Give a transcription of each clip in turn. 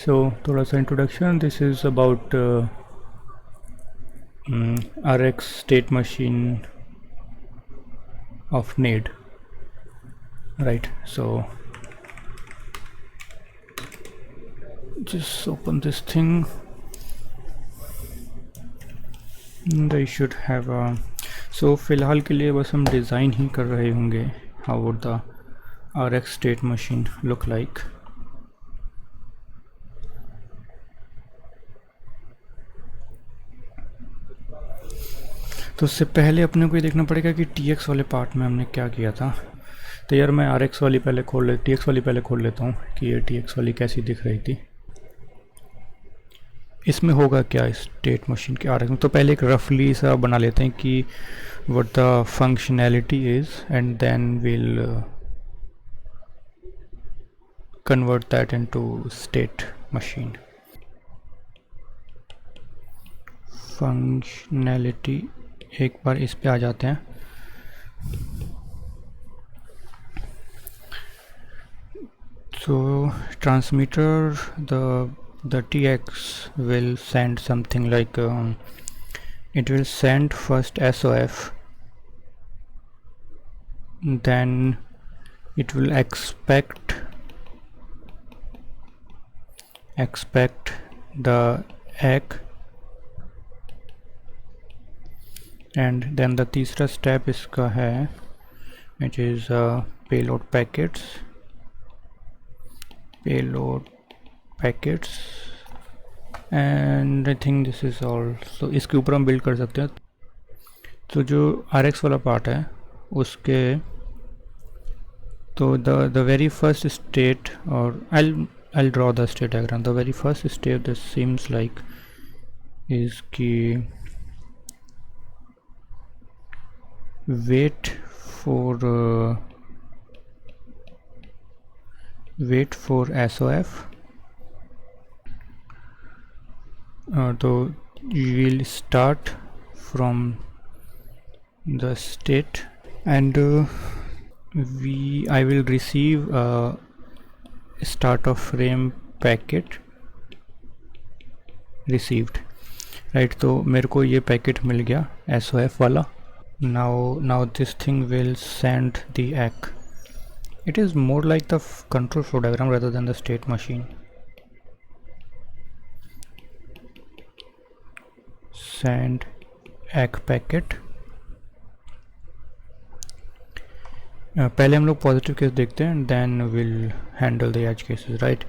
So थोड़ा सा introduction. This is about RX state machine of NAID, right? So just open this thing. They should have a. So फ़िलहाल के लिए बस हम डिज़ाइन ही कर रहे होंगे. How would the RX state machine look like? तो उससे पहले अपने को ये देखना पड़ेगा कि TX वाले पार्ट में हमने क्या किया था. तो यार मैं RX वाली पहले TX वाली पहले खोल लेता हूँ कि ये TX वाली कैसी दिख रही थी. इसमें होगा क्या स्टेट मशीन के RX में. तो पहले एक रफली सा बना लेते हैं कि what the functionality is and then will convert that into state machine. Functionality एक बार इस पे आ जाते हैं. So transmitter, the TX will send something like it will send first SOF, then it will expect the egg, and then the तीसरा step इसका है which is payload packets, and I think this is all. So इसके ऊपर हम build कर सकते हैं. तो जो RX वाला पार्ट है उसके तो the very first state, or I'll draw the state diagram. The very first state that seems like is कि wait for SOF. तो you will start from the state and I will receive a start of frame packet received, right? तो मेरे को ये packet मिल गया SOF वाला. Now this thing will send the egg. It is more like the control flow diagram rather than the state machine. Send egg packet. पहले हम लोग positive case देखते हैं, then will handle the edge cases, right?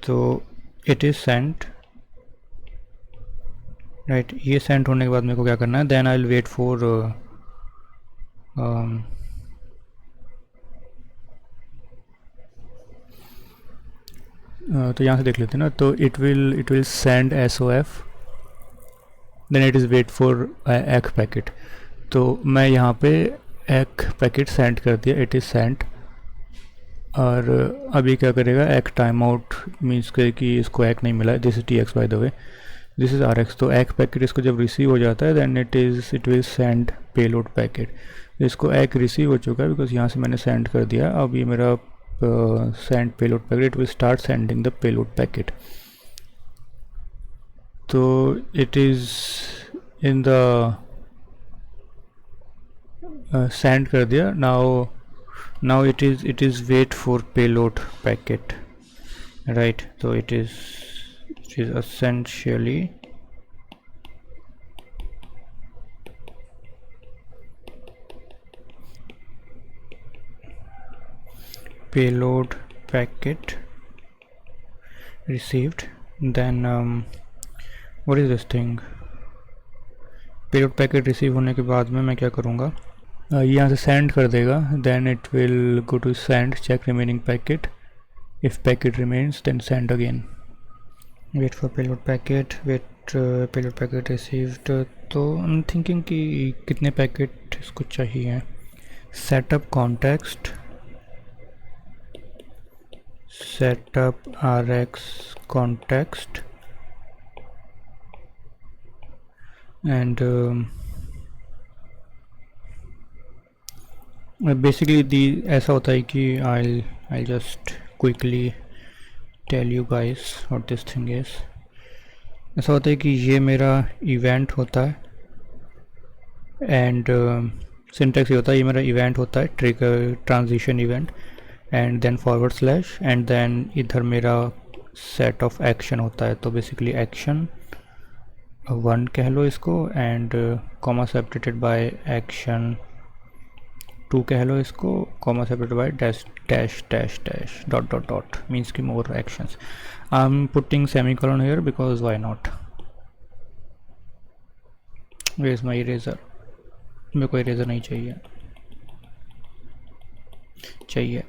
तो it is sent, right? ये sent होने के बाद मेरे को क्या करना है, then I will wait for तो यहाँ से देख लेते हैं ना. तो it will send SOF, then it is wait for ack packet. तो मैं यहाँ पे एग पैकेट सेंड कर दिया, इट इज़ सेंट. और अभी क्या करेगा, एग टाइम आउट मीन्स कि इसको एग नहीं मिला है. This is TX by the way, this is RX. तो एग पैकेट इसको जब रिसीव हो जाता है then it will send payload packet. इसको एग रिसीव हो चुका है बिकॉज यहाँ से मैंने सेंड कर दिया. अब ये मेरा send payload packet, it will start sending the payload packet. तो it is in the send कर दिया. now it is wait for payload packet, right? So it is essentially payload packet received. then what is this thing? payload packet receive होने के बाद में मैं क्या करूँगा, यहाँ से सेंड कर देगा. Then it will go to send, check remaining packet, if packet remains then send again. Wait for payload packet, wait payload packet received. तो आई एम थिंकिंग कि कितने पैकेट इसको चाहिए. Setup context, setup RX context and basically the ऐसा होता है कि I just quickly tell you guys what this thing is. ऐसा होता है कि ये मेरा इवेंट होता है एंड सिंटेक्स ये होता है, ये मेरा इवेंट होता है trigger transition event and then forward slash and then इधर मेरा सेट ऑफ एक्शन होता है। तो बेसिकली एक्शन 1 कह लो इसको and comma separated by action 2 कह लो इसको, comma separated by dash dash dash dash dot dot dot means की more actions. I am putting semicolon here because why not. Where is my eraser? मेरे को eraser नहीं चाहिए, चाहिए।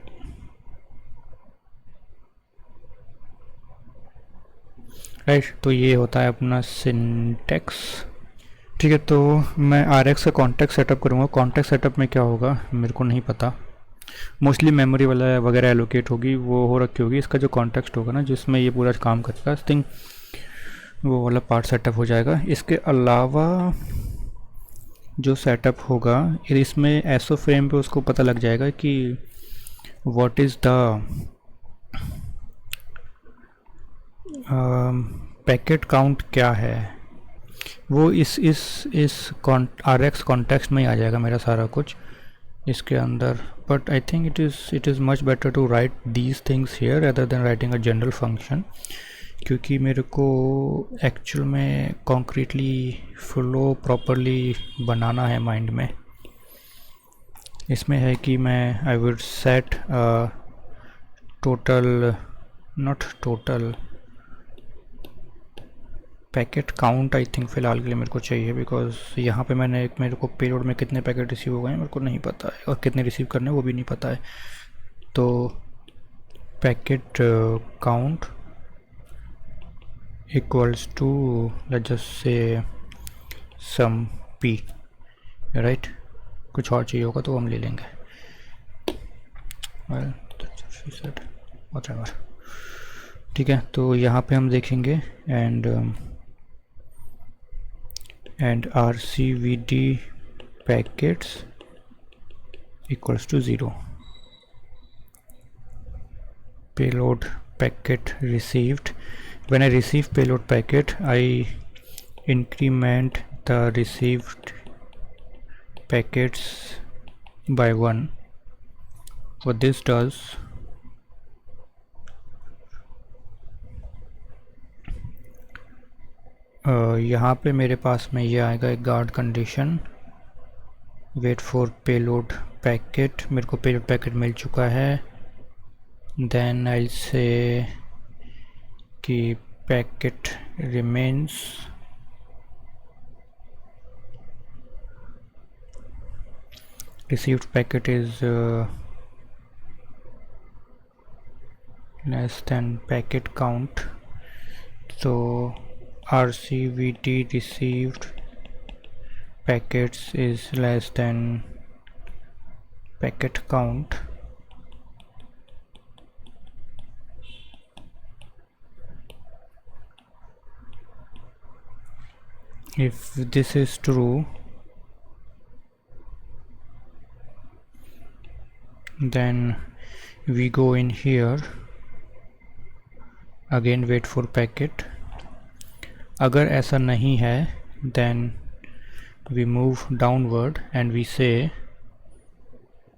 Right, तो ये होता है अपना सिंटेक्स। ठीक है, तो मैं RX का कॉन्टेक्स्ट सेटअप करूँगा। कॉन्टेक्स्ट सेटअप में क्या होगा मेरे को नहीं पता, मोस्टली मेमोरी वाला वगैरह एलोकेट होगी, वो हो रखी होगी। इसका जो कॉन्टेक्स्ट होगा ना जिसमें ये पूरा काम करेगा थिंग, वो वाला पार्ट सेटअप हो जाएगा। इसके अलावा जो सेटअप होगा इसमें एसओ फ्रेम पे उसको पता लग जाएगा कि what is the packet count क्या है, वो इस RX कॉन्टेक्स्ट में ही आ जाएगा मेरा सारा कुछ इसके अंदर। But I think it is much better to write these things here rather than writing a general function, क्योंकि मेरे को एक्चुअल में कॉन्क्रीटली फ्लो प्रॉपरली बनाना है माइंड में। इसमें है कि मैं I would set total, not total, packet count I think फ़िलहाल के लिए मेरे को चाहिए, बिकॉज यहाँ पे मेरे को पेलोड में कितने पैकेट रिसीव हो गए हैं मेरे को नहीं पता है, और कितने रिसीव करने हैं वो भी नहीं पता है। तो packet count equals to let's just say some p, right. कुछ और चाहिए होगा तो हम ले लेंगे, whatever। ठीक है, तो यहाँ पे हम देखेंगे and RCVD packets equals to 0, payload packet received. When I receive payload packet, I increment the received packets by 1. What this does, यहाँ पे मेरे पास में ये आएगा एक guard condition, wait for payload packet. मेरे को पेलोड पैकेट मिल चुका है। देन आई से कि packet remains received packet is less than packet count, so RCVD received packets is less than packet count. If this is true, then we go in here, again wait for packet. अगर ऐसा नहीं है then we move downward and we say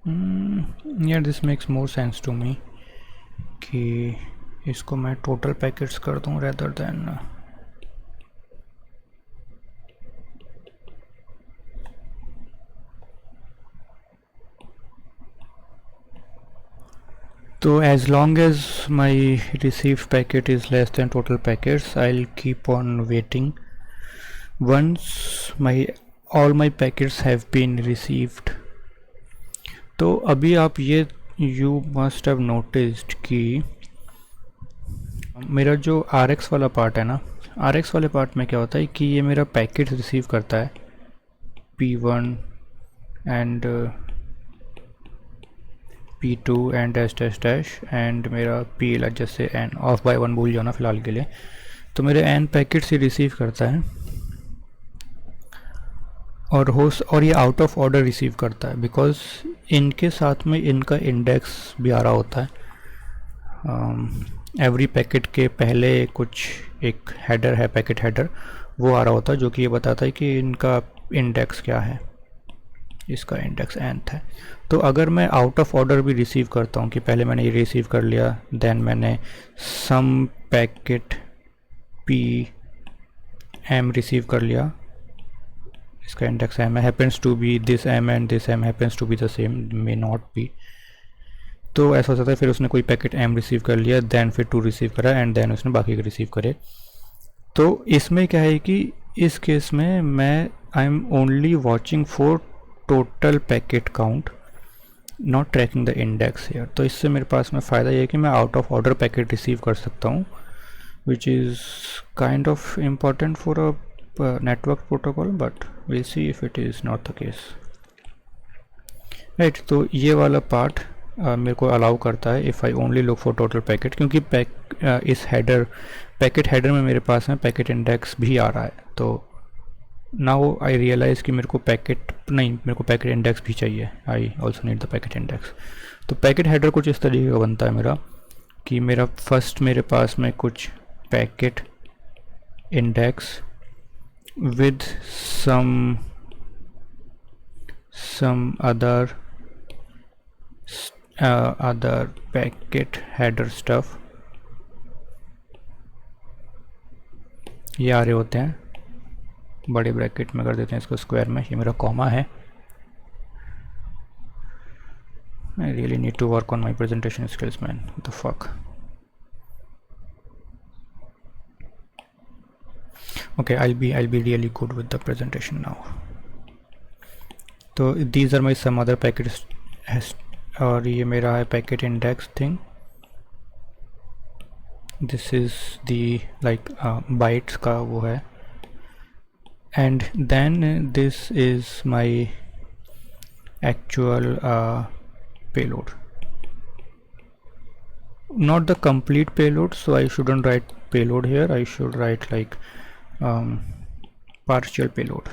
yeah, this makes more sense to me कि इसको मैं total packets कर दूँ rather than So as long as my received packet is less than total packets, I'll keep on waiting. Once all my packets have been received, तो अभी आप ये you must have noticed कि मेरा जो RX वाला पार्ट है ना, RX वाले पार्ट में क्या होता है कि ये मेरा पैकेट रिसीव करता है P1 and P2 and dash dash dash and मेरा PL जैसे n ऑफ बाय 1 भूल जाना फ़िलहाल के लिए। तो मेरे n पैकेट्स ही रिसीव करता है और ये आउट ऑफ ऑर्डर रिसीव करता है, बिकॉज इनके साथ में इनका इंडेक्स भी आ रहा होता है। एवरी पैकेट के पहले कुछ एक हेडर है, पैकेट हेडर, वो आ रहा होता है जो कि ये बताता है कि इनका इंडेक्स क्या है, इसका इंडेक्स nth है। तो अगर मैं आउट ऑफ ऑर्डर भी रिसीव करता हूँ कि पहले मैंने ये रिसीव कर लिया, देन मैंने some packet P M receive कर लिया, इसका इंडेक्स m है, happens to be this m and this m happens to be the same, may not be, तो ऐसा हो सकता है फिर उसने कोई पैकेट m रिसीव कर लिया, देन फिर 2 रिसीव करा एंड देन उसने बाकी के रिसीव करे। तो इसमें क्या है कि इस केस में मैं I am only watching for total packet count, not tracking the index here. तो इससे मेरे पास में फ़ायदा ये है कि मैं out of order packet receive कर सकता हूँ, which is kind of important for a network protocol, but will see if it is not the case, right. तो ये वाला पार्ट मेरे को अलाउ करता है if I only look for total packet, क्योंकि इस हेडर पैकेट हेडर में मेरे पास में पैकेट इंडेक्स भी आ रहा है। तो नाउ आई रियलाइज़ कि मेरे को पैकेट नहीं, मेरे को पैकेट इंडेक्स भी चाहिए, I also need the packet index. तो पैकेट हेडर कुछ इस तरीके का बनता है मेरा कि मेरा फर्स्ट मेरे पास में कुछ packet index with some other packet header stuff, ये आ रहे होते हैं, बड़े ब्रैकेट में कर देते हैं इसको स्क्वायर में, ये मेरा कॉमा है। I really need to work on my presentation skills, man. What the fuck? Okay, I'll be really good with the presentation now. तो these are my some other packets, और ये मेरा है packet index thing, this is the like bytes का वो है, and then this is my actual payload, not the complete payload, so I shouldn't write payload here, I should write like partial payload.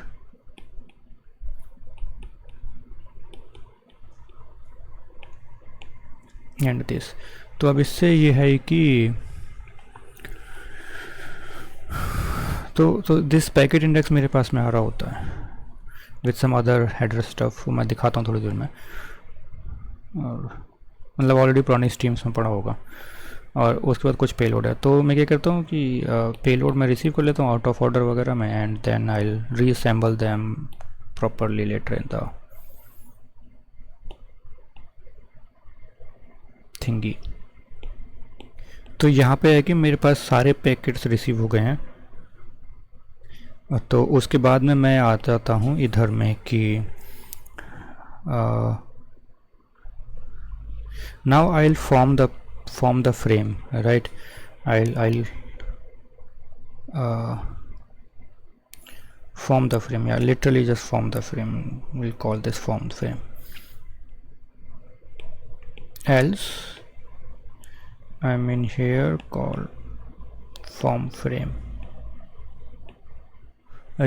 And this. तो अब इससे ये है कि तो दिस पैकेट इंडेक्स मेरे पास में आ रहा होता है with some other header stuff, मैं दिखाता हूँ थोड़ी देर में, और मतलब ऑलरेडी पुरानी स्ट्रीम्स में पड़ा होगा। और उसके बाद कुछ पेलोड है, तो मैं क्या करता हूँ कि पेलोड मैं रिसीव कर लेता हूँ आउट ऑफ ऑर्डर वगैरह में, and then I will reassemble them properly later in the thingy. तो यहाँ पे है कि मेरे पास सारे पैकेट्स रिसीव हो गए हैं, तो उसके बाद में मैं आ जाता हूँ इधर में कि now I will form the frame, right? I'll form the frame, yeah, literally just form the frame, we'll call this form frame, else I'm in here call form frame।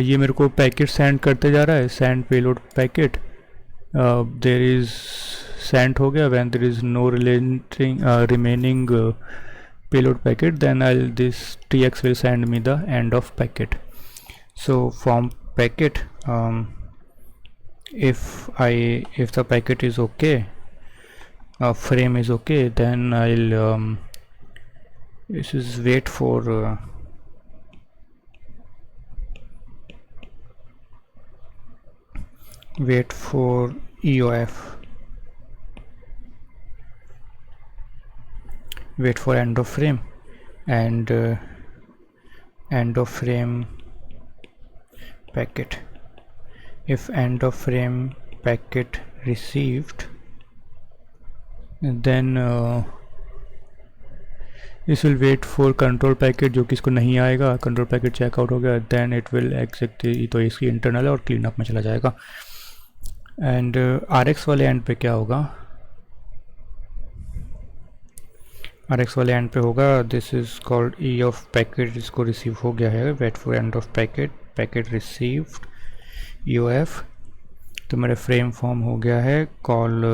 ये मेरे को पैकेट सेंड करते जा रहा है, send payload packet, there is send हो गया, when there is no remaining payload packet, then this tx will send me the end of packet. So from packet, if the packet is okay, frame is okay, then I'll this is wait for EOF, wait for end of frame, and end of frame packet. If end of frame packet received, then this will wait for control packet, जो कि इसको नहीं आएगा, control packet checkout हो गया, then it will exit, तो इसकी internal है और क्लीन अप में चला जाएगा। एंड RX वाले एंड पे क्या होगा, RX वाले एंड पे होगा this is called E of packet, इसको रिसीव हो गया है, wait for end of packet, packet received EOF। तो मेरा फ्रेम फॉर्म हो गया है call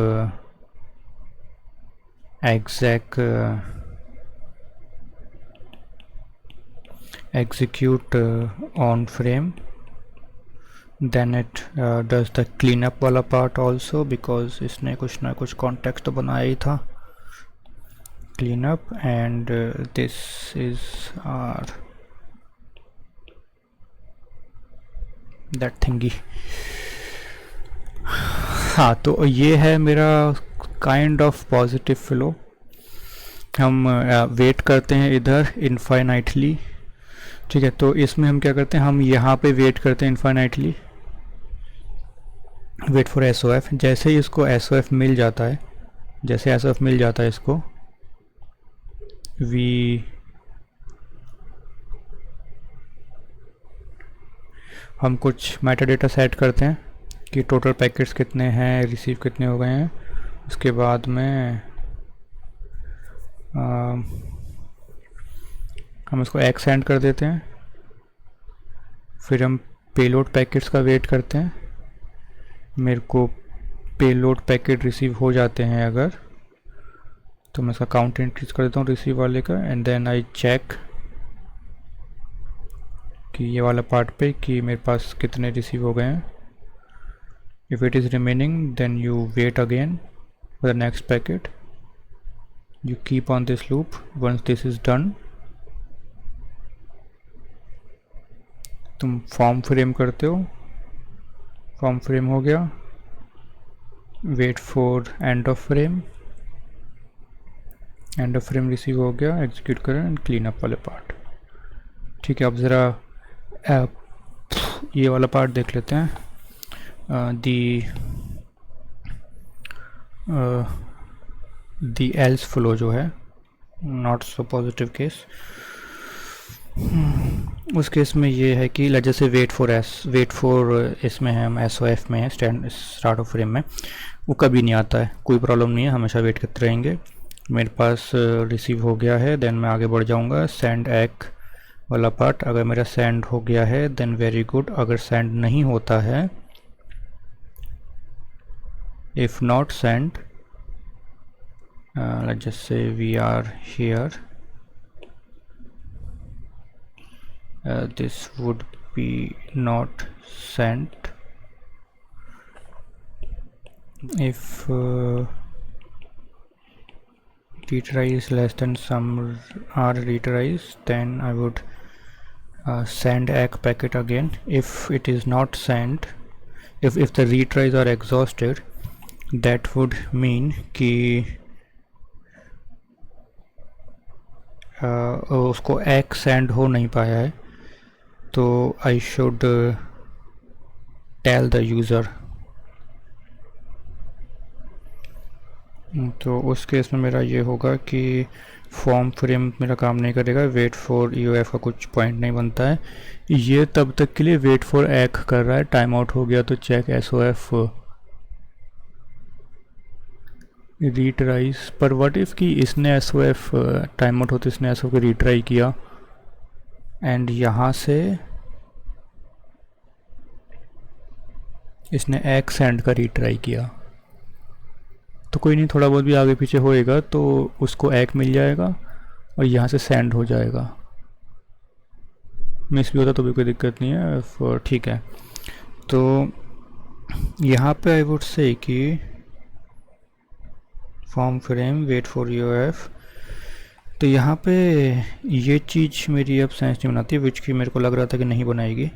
exec execute on frame, then it does the cleanup वाला part also because इसने कुछ ना कुछ context तो बनाया ही था. Cleanup and this is our that thingy. हाँ, तो ये है मेरा काइंड ऑफ पॉजिटिव फ्लो. हम वेट करते हैं इधर इनफाइनाइटली. ठीक है, तो इसमें हम क्या करते हैं, हम यहाँ पे वेट करते हैं इनफाइनाइटली, वेट फॉर SOF. जैसे ही इसको SOF मिल जाता है, जैसे SOF मिल जाता है इसको, हम कुछ मेटा डेटा सेट करते हैं कि टोटल पैकेट्स कितने हैं, रिसीव कितने हो गए हैं. उसके बाद में हम इसको X सेंड कर देते हैं. फिर हम पेलोड पैकेट्स का वेट करते हैं. मेरे को पेलोड पैकेट रिसीव हो जाते हैं अगर, तो मैं इसका काउंट इंक्रीज कर देता हूँ रिसीव वाले का. एंड देन आई चेक कि ये वाला पार्ट पे कि मेरे पास कितने रिसीव हो गए हैं. If it is remaining then you wait again for the next packet. You keep on this loop. Once this is done, तुम फॉर्म फ्रेम करते हो. फॉर्म फ्रेम हो गया, wait for end of frame. End of frame receive हो गया, execute करें and clean up वाले part. ठीक है, अब ज़रा ये वाला पार्ट देख लेते हैं. दी एल्स फ्लो जो है, नॉट सो पॉजिटिव केस, उस केस में ये है कि जैसे वेट फॉर इसमें है, हम SOF में है, स्टार्ट ऑफ फ्रेम में, वो कभी नहीं आता है. कोई प्रॉब्लम नहीं है, हमेशा वेट करते रहेंगे. मेरे पास रिसीव हो गया है, देन मैं आगे बढ़ जाऊंगा. सेंड एक वाला पार्ट, अगर मेरा सेंड हो गया है देन वेरी गुड. अगर सेंड नहीं होता है, if not send, let's just say we are here, this would be not sent if retry is less than some are retries. Then I would send a packet again. If it is not sent, if the retries are exhausted, that would mean कि उसको एक send हो नहीं पाया है. तो I should tell the user. तो उस केस में मेरा ये होगा कि फॉर्म फ्रेम मेरा काम नहीं करेगा. वेट फॉर EOF का कुछ पॉइंट नहीं बनता है. ये तब तक के लिए वेट फॉर एक कर रहा है. टाइम आउट हो गया तो चेक SOF रीट्राइज. पर व्हाट इफ़ कि इसने SOF टाइम आउट होते इसने SOF को रीट्राई किया एंड यहाँ से इसने एक सेंड का रीट्राई किया. तो कोई नहीं, थोड़ा बहुत भी आगे पीछे होएगा तो उसको एक मिल जाएगा और यहाँ से सेंड हो जाएगा. मिस भी होता तो भी कोई दिक्कत नहीं है. ठीक है, तो यहाँ पे आई वुड से कि form frame wait for EOF. तो यहाँ पे ये चीज़ मेरी अब सेंस नहीं बनाती, विच की मेरे को लग रहा था कि नहीं बनाएगी.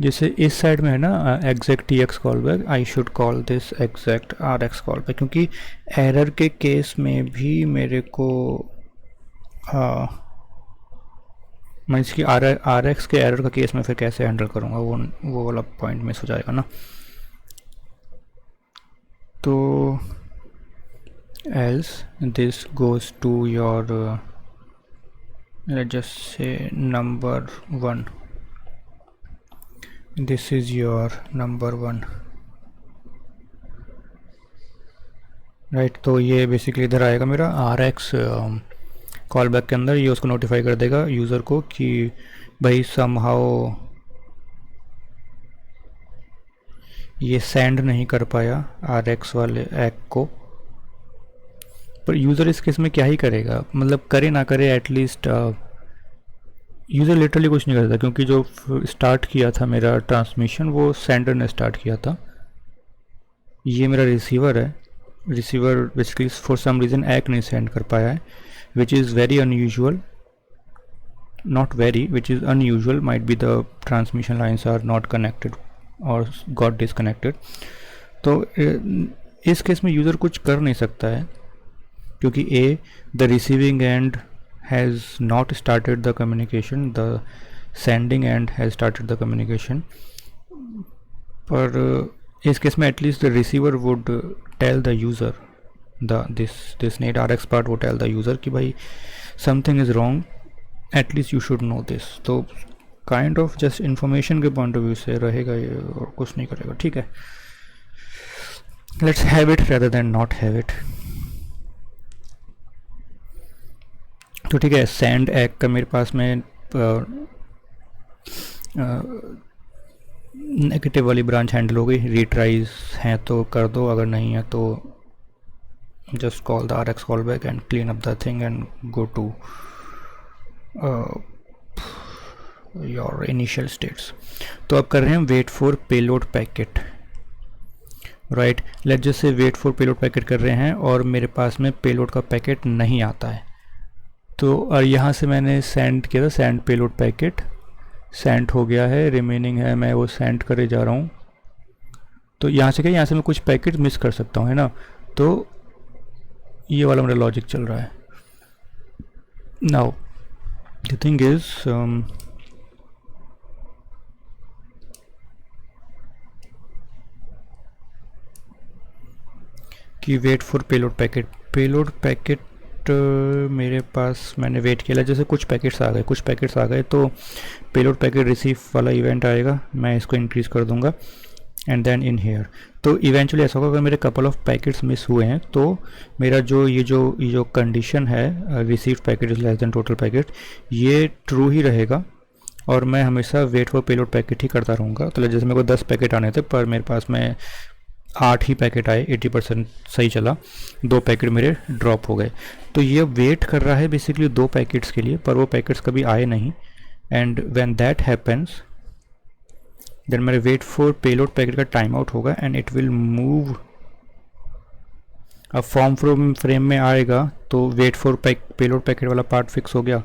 जैसे इस साइड में है ना exact TX call back, I should call this exact RX call back, क्योंकि एरर के केस में भी मेरे को मैं इसकी RX के एरर का केस में फिर कैसे हैंडल करूँगा, वो वाला पॉइंट मिस हो जाएगा ना. तो else this goes to your let's just say number 1. this is your number 1, right. तो ये बेसिकली इधर आएगा मेरा RX कॉल बैक के अंदर. ये उसको नोटिफाई कर देगा यूज़र को कि भाई समहाउ ये सेंड नहीं कर पाया RX वाले एक को. पर यूज़र इस केस में क्या ही करेगा, मतलब करे ना करे एटलीस्ट यूज़र लिटरली कुछ नहीं करता, क्योंकि जो स्टार्ट किया था मेरा ट्रांसमिशन वो सेंडर ने स्टार्ट किया था। ये मेरा रिसीवर है, receiver basically for some reason ack नहीं सेंड कर पाया है, which is very unusual, not very, which is unusual, might be the transmission lines are not connected or got disconnected। तो इस केस में यूज़र कुछ कर नहीं सकता है, क्योंकि the receiving end has not started the communication, the sending end has started the communication। पर इस केस में at least the receiver would tell the user, this NAT RX part would tell the user कि भाई something is wrong, at least you should know this। तो kind of just information के point of view से रहेगा ये, और कुछ नहीं करेगा। ठीक है, let's have it rather than not have it. तो ठीक है, सेंड एग का मेरे पास में नेगेटिव वाली ब्रांच हैंडल हो गई। रीट्राइज हैं तो कर दो, अगर नहीं है तो just call the RX call back and clean up the thing and go to your initial states. तो अब कर रहे हैं wait for payload packet, right. Let's just say wait for payload packet कर रहे हैं और मेरे पास में पेलोड का पैकेट नहीं आता है। तो और यहाँ से मैंने सेंड किया था, सेंड पेलोड पैकेट सेंड हो गया है, रिमेनिंग है मैं वो सेंड करे जा रहा हूँ। तो यहाँ से क्या, यहाँ से मैं कुछ पैकेट मिस कर सकता हूँ, है ना। तो ये वाला मेरा लॉजिक चल रहा है। नाउ the thing is कि wait for payload packet, payload packet मेरे पास मैंने वेट किया, जैसे कुछ पैकेट्स आ गए तो पेलोड पैकेट रिसीव वाला इवेंट आएगा, मैं इसको इंक्रीज़ कर दूंगा एंड देन इन हेयर। तो इवेंचुअली ऐसा होगा, अगर मेरे कपल ऑफ पैकेट्स मिस हुए हैं तो मेरा ये जो कंडीशन है receive packet is less than total packet, ये ट्रू ही रहेगा और मैं हमेशा वेट फॉर पेलोड पैकेट ही करता रहूँगा। तो जैसे मेरे को 10 पैकेट आने थे पर मेरे पास में 8 ही पैकेट आए, 80% सही चला, 2 पैकेट मेरे ड्रॉप हो गए। तो ये वेट कर रहा है बेसिकली 2 पैकेट्स के लिए, पर वो पैकेट्स कभी आए नहीं। And when that happens then मेरे वेट फॉर पेलोड पैकेट का टाइम आउट होगा एंड इट विल मूव। अब फॉर्म फ्रेम में आएगा तो वेट फॉर पेलोड पैकेट वाला पार्ट फिक्स हो गया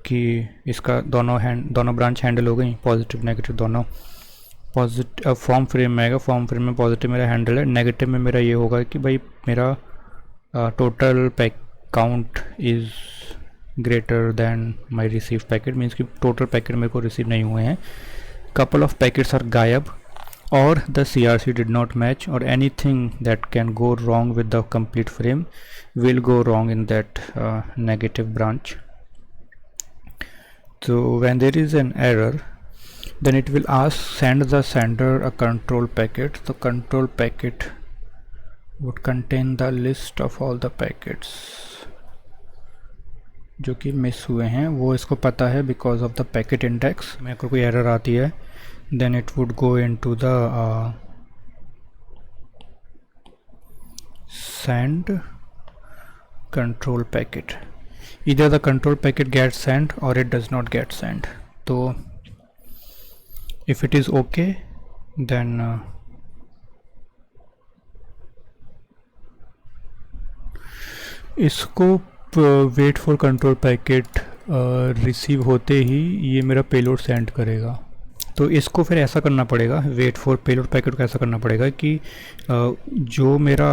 कि इसका दोनों ब्रांच हैंडल हो गई, पॉजिटिव नेगेटिव दोनों। पॉजिटिव अब फॉर्म फ्रेम में आएगा, फॉर्म फ्रेम में पॉजिटिव मेरा हैंडल है, नेगेटिव में मेरा ये होगा कि भाई मेरा total pack count is greater than my receive packet, means कि टोटल पैकेट मेरे को रिसीव नहीं हुए हैं, couple of packets are gayab or the CRC did not match or anything that can go wrong with the complete frame will go wrong in that negative branch. So when there is an error then it will send the sender a control packet. The control packet would contain the list of all the packets जो कि miss हुए हैं, वो इसको पता है because of the packet index. मेरे को कोई एरर आती है then it would go into the send control packet, इधर the control packet gets send और it does not get send. तो if it is okay then इसको wait for control packet receive होते ही ये मेरा पेलोड सेंड करेगा। तो इसको फिर ऐसा करना पड़ेगा, वेट फॉर पेलोड पैकेट को ऐसा करना पड़ेगा कि जो मेरा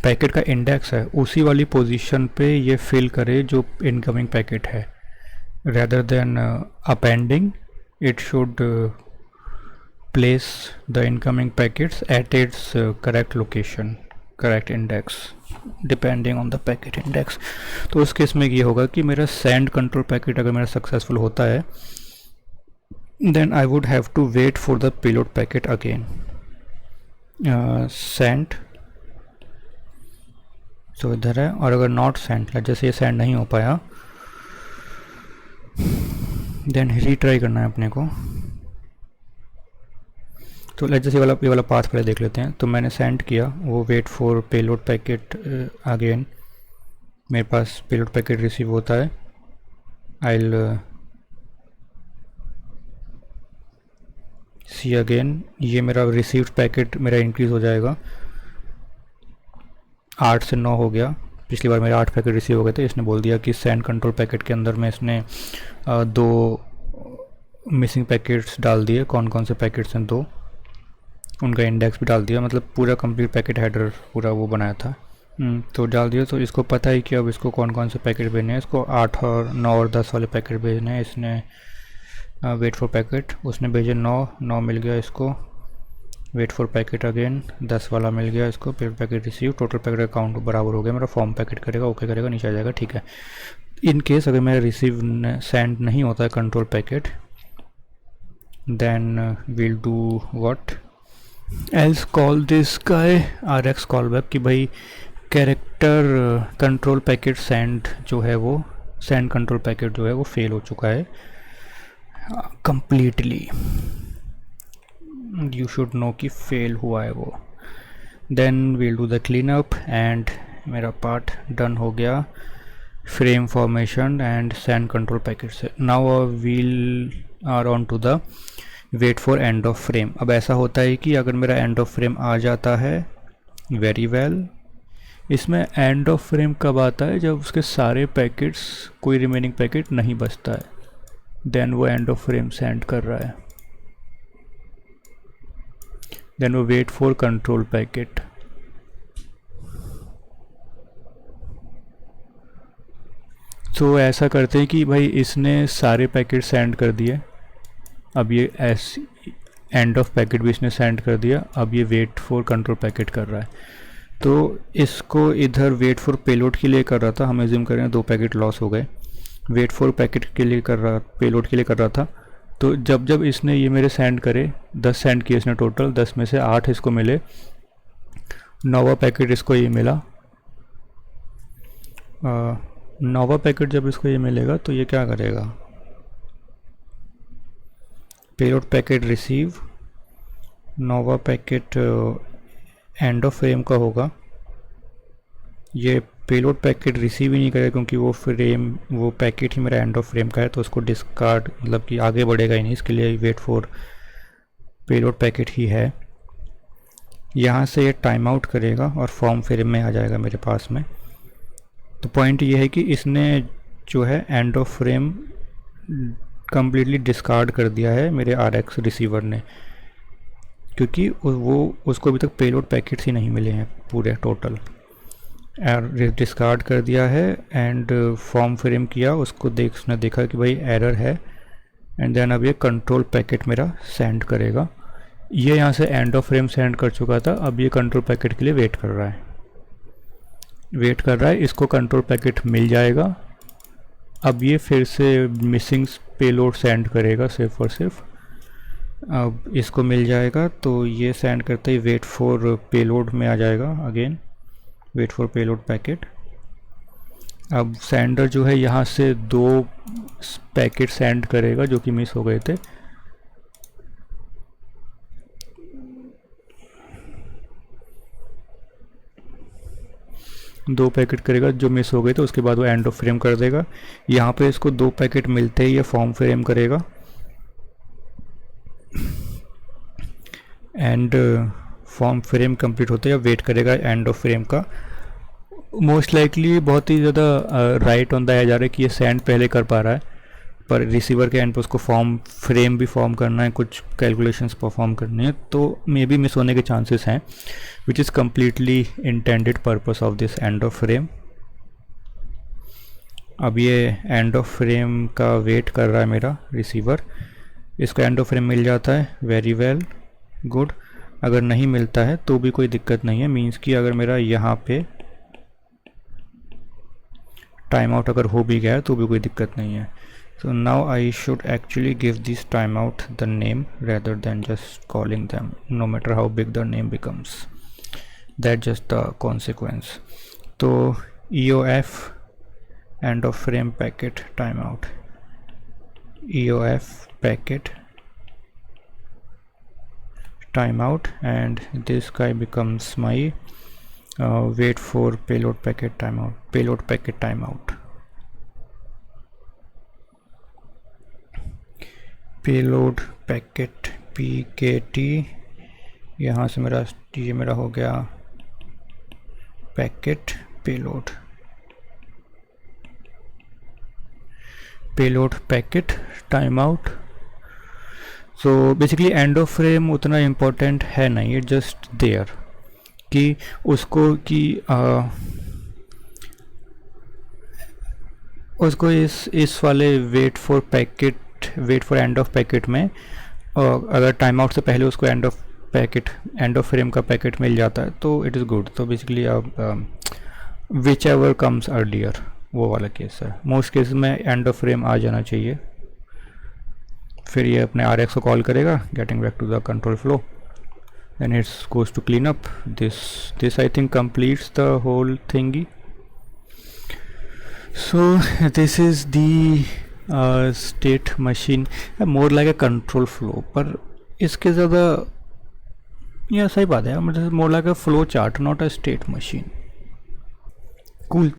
पैकेट का इंडेक्स है उसी वाली पोजीशन पे ये फिल करे जो इनकमिंग पैकेट है, rather than appending it should place the incoming packets at its correct location, correct index depending on the packet index. तो उस केस में ये होगा कि मेरा सेंड कंट्रोल पैकेट अगर मेरा सक्सेसफुल होता है then I would have to wait for the payload packet again, send. तो इधर है, और अगर नॉट सेंड, जैसे ये सेंड नहीं हो पाया देन रीट्राई करना है अपने को। तो जैसे ये वाला पाथ पहले देख लेते हैं। तो मैंने सेंड किया, वो wait for payload packet again मेरे पास पेलोड पैकेट रिसीव होता है, आई विल सी अगेन, ये मेरा रिसीव्ड पैकेट मेरा इंक्रीज़ हो जाएगा, 8 से 9 हो गया। पिछली बार मेरे 8 पैकेट रिसीव हो गए थे, इसने बोल दिया कि सेंड कंट्रोल पैकेट के अंदर में इसने 2 मिसिंग पैकेट्स डाल दिए। कौन कौन से पैकेट्स हैं? 2, उनका इंडेक्स भी डाल दिया, मतलब पूरा कंप्लीट पैकेट हेडर पूरा वो बनाया था। तो डाल दिया। तो इसको पता है कि अब इसको कौन कौन से पैकेट भेजने हैं। इसको 8 और 9 और 10 वाले पैकेट भेजने हैं। इसने वेट फॉर पैकेट, उसने भेजे 9 मिल गया इसको। वेट फॉर पैकेट अगेन 10 वाला मिल गया इसको। फिर packet receive, total packet account बराबर हो गया मेरा। फॉर्म पैकेट करेगा, ओके करेगा, नीचे आ जाएगा, ठीक है। इन केस अगर मेरा रिसीव सेंड नहीं होता है control packet, then will do what else, call this guy RX call back कि भाई कैरेक्टर कंट्रोल पैकेट सेंड जो है वो, सेंड कंट्रोल पैकेट जो है वो फेल हो चुका है कंप्लीटली। यू शुड नो कि फेल हुआ है वो। Then we'll do the clean up and मेरा पार्ट डन हो गया frame formation and send control packet से। Now we'll are on to the wait for end of frame. अब ऐसा होता है कि अगर मेरा एंड ऑफ फ्रेम आ जाता है, वेरी वेल। इसमें एंड ऑफ फ्रेम कब आता है? जब उसके सारे पैकेट्स, कोई रिमेनिंग पैकेट नहीं बचता है, देन वो एंड ऑफ फ्रेम सेंड कर रहा है। देन वो वेट फॉर कंट्रोल पैकेट। तो ऐसा करते हैं कि भाई इसने सारे पैकेट सेंड कर दिए, अब ये एंड ऑफ पैकेट भी इसने सेंड कर दिया, अब ये वेट फॉर कंट्रोल पैकेट कर रहा है। तो इसको इधर वेट फॉर पेलोड के लिए कर रहा था, हम एज्यूम कर रहे हैं 2 पैकेट लॉस हो गए। वेट फॉर पैकेट के लिए कर रहा, पेलोड के लिए कर रहा था। तो जब जब इसने ये मेरे सेंड करे, 10 सेंड किए इसने टोटल, 10 में से 8 इसको मिले, 9वां पैकेट इसको ये मिला। 9वां पैकेट जब इसको ये मिलेगा तो ये क्या करेगा? पेलोड पैकेट रिसीव, 9वां पैकेट एंड ऑफ फ्रेम का होगा। ये पेलोड पैकेट रिसीव ही नहीं करेगा क्योंकि वो पैकेट ही मेरा एंड ऑफ फ्रेम का है, तो उसको डिस्कार्ड, मतलब कि आगे बढ़ेगा ही नहीं, इसके लिए वेट फॉर पेलोड पैकेट ही है। यहाँ से ये टाइम आउट करेगा और फॉर्म फ्रेम में आ जाएगा मेरे पास में। तो पॉइंट ये है कि इसने जो है and of frame completely discard कर दिया है मेरे RX रिसीवर ने, क्योंकि वो उसको अभी तक पेलोड पैकेट्स ही नहीं मिले हैं पूरे टोटल। डिस्कार्ड कर दिया है एंड फॉर्म फ्रेम किया, उसने देखा कि भाई एरर है, एंड देन अब ये कंट्रोल पैकेट मेरा सेंड करेगा। ये यहाँ से एंड ऑफ फ्रेम सेंड कर चुका था, अब ये कंट्रोल पैकेट के लिए वेट कर रहा है, इसको कंट्रोल पैकेट मिल जाएगा। अब ये फिर से मिसिंग पेलोड सेंड करेगा सिर्फ और सिर्फ। अब इसको मिल जाएगा तो ये सेंड करते ही वेट फॉर पेलोड में आ जाएगा again, wait for payload packet. अब सेंडर जो है यहाँ से 2 पैकेट सेंड करेगा जो कि मिस हो गए थे। दो पैकेट करेगा जो मिस हो गए थे, उसके बाद वो एंड ऑफ फ्रेम कर देगा। यहाँ पे इसको 2 पैकेट मिलते ही ये फॉर्म फ्रेम करेगा एंड फॉर्म फ्रेम कंप्लीट होते ही वेट करेगा एंड ऑफ फ्रेम का। मोस्ट लाइकली बहुत ही ज़्यादा राइट ऑन द एज आ रहा है कि ये सेंड पहले कर पा रहा है, पर रिसीवर के एंड पर उसको फॉर्म फ्रेम भी फॉर्म करना है, कुछ कैलकुलेशंस परफॉर्म करने हैं, तो मे बी मिस होने के चांसेस हैं, which is completely intended purpose of this and of frame. अब ये एंड ऑफ फ्रेम का वेट कर रहा है मेरा रिसीवर, इसको एंड ऑफ फ्रेम मिल जाता है, वेरी वेल, गुड। अगर नहीं मिलता है तो भी कोई दिक्कत नहीं है, मीन्स कि अगर मेरा यहाँ पे टाइम आउट अगर हो भी गया है तो भी कोई दिक्कत नहीं है। So now I should actually give this timeout the name rather than just calling them, no matter how big the name becomes. That's just the consequence. So EOF end of frame packet timeout, EOF packet timeout, and this guy becomes my wait for payload packet timeout, payload packet timeout, payload packet pkt, यहाँ से मेरा ये मेरा हो गया packet payload, payload packet time out. So basically and of frame उतना important है नहीं, इट जस्ट देयर कि उसको कि उसको इस वाले wait for packet, wait for end of packet में अगर टाइम आउट से पहले उसको end of packet, end of frame का पैकेट मिल जाता है तो इट इज़ गुड। तो बेसिकली आप विच एवर कम्स अर्लियर वो वाला केस है। मोस्ट केस में एंड ऑफ फ्रेम आ जाना चाहिए, फिर ये अपने आर एक्स को कॉल करेगा, getting back to the control flow, then it's goes to clean up this I think completes the whole thingy. So this is the state machine, more like a control flow, पर इसके ज़्यादा या सही बात है, मतलब more like a flow chart, not a state machine. Cool.